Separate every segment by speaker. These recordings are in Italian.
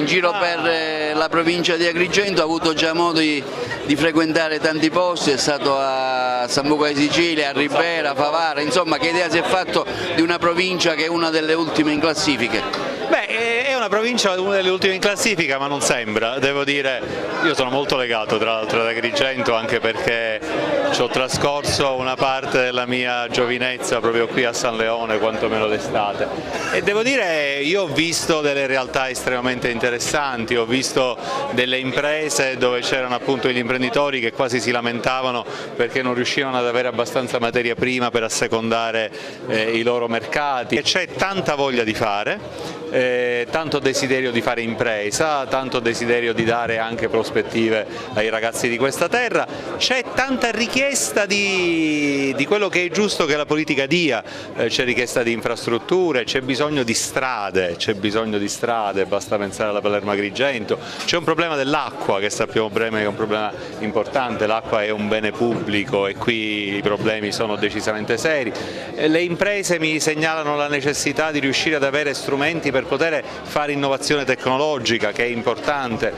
Speaker 1: in giro per la provincia di Agrigento, ha avuto già modo di frequentare tanti posti, è stato a Sambuca di Sicilia, a Ribera, Favara, insomma che idea si è fatto di una provincia che è una delle ultime in classifiche?
Speaker 2: Beh, è una provincia una delle ultime in classifica, ma non sembra, devo dire, io sono molto legato tra l'altro ad Agrigento anche perché ci ho trascorso una parte della mia giovinezza proprio qui a San Leone, quantomeno d'estate, e devo dire io ho visto delle realtà estremamente interessanti, ho visto delle imprese dove c'erano appunto gli imprenditori che quasi si lamentavano perché non riuscivano ad avere abbastanza materia prima per assecondare i loro mercati, e c'è tanta voglia di fare. Tanto desiderio di fare impresa, tanto desiderio di dare anche prospettive ai ragazzi di questa terra, c'è tanta richiesta di quello che è giusto che la politica dia, c'è richiesta di infrastrutture, c'è bisogno di strade, basta pensare alla Palermo-Agrigento, c'è un problema dell'acqua che sappiamo bene che è un problema importante, l'acqua è un bene pubblico e qui i problemi sono decisamente seri, le imprese mi segnalano la necessità di riuscire ad avere strumenti per poter fare innovazione tecnologica, che è importante.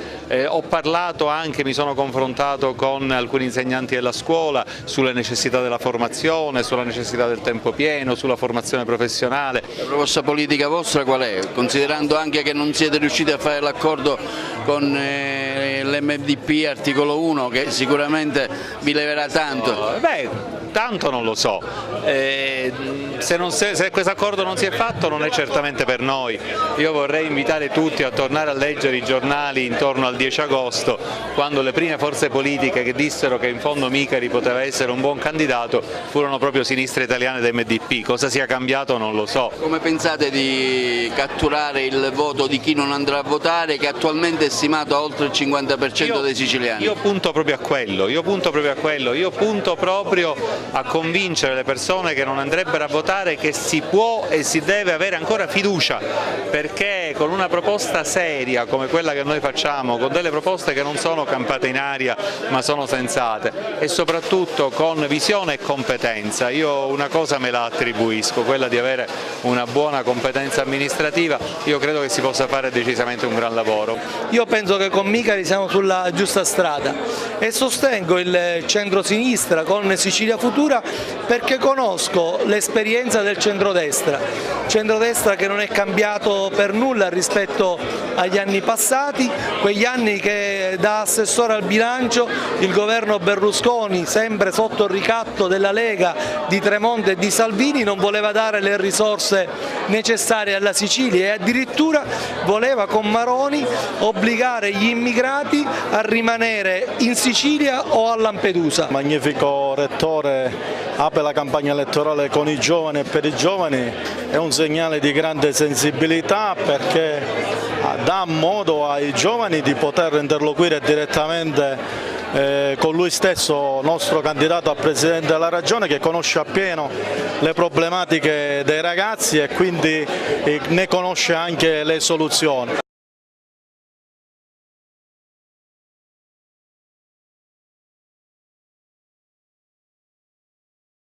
Speaker 2: Ho parlato anche, mi sono confrontato con alcuni insegnanti della scuola sulle necessità della formazione, sulla necessità del tempo pieno, sulla formazione professionale.
Speaker 1: La proposta politica vostra qual è? Considerando anche che non siete riusciti a fare l'accordo con l'MDP articolo 1 che sicuramente vi leverà tanto.
Speaker 2: Beh, tanto non lo so, se questo accordo non si è fatto non è certamente per noi. Io vorrei invitare tutti a tornare a leggere i giornali intorno al 10 agosto, quando le prime forze politiche che dissero che in fondo Micari poteva essere un buon candidato furono proprio Sinistra Italiana ed MDP. Cosa sia cambiato non lo so.
Speaker 1: Come pensate di catturare il voto di chi non andrà a votare, che attualmente è stimato a oltre il 50% dei siciliani?
Speaker 2: Io punto proprio a quello, io punto proprio a convincere le persone che non andrebbero a votare che si può e si deve avere ancora fiducia, perché con una proposta seria come quella che noi facciamo, con delle proposte che non sono campate in aria ma sono sensate e soprattutto con visione e competenza, io una cosa me la attribuisco, quella di avere una buona competenza amministrativa, io credo che si possa fare decisamente un gran lavoro.
Speaker 3: Io penso che con Micari siamo sulla giusta strada e sostengo il centro-sinistra con Sicilia Futura perché conosco l'esperienza del centrodestra che non è cambiato per nulla rispetto agli anni passati, quegli anni che da assessore al bilancio il governo Berlusconi, sempre sotto il ricatto della Lega, di Tremonti e di Salvini, non voleva dare le risorse necessarie alla Sicilia e addirittura voleva con Maroni obbligare gli immigrati a rimanere in Sicilia o a Lampedusa.
Speaker 4: Magnifico rettore, apre la campagna elettorale con i giovani e per i giovani, è un segnale di grande sensibilità perché dà modo ai giovani di poter interloquire direttamente con lui stesso, nostro candidato a Presidente della Regione, che conosce appieno le problematiche dei ragazzi e quindi ne conosce anche le soluzioni.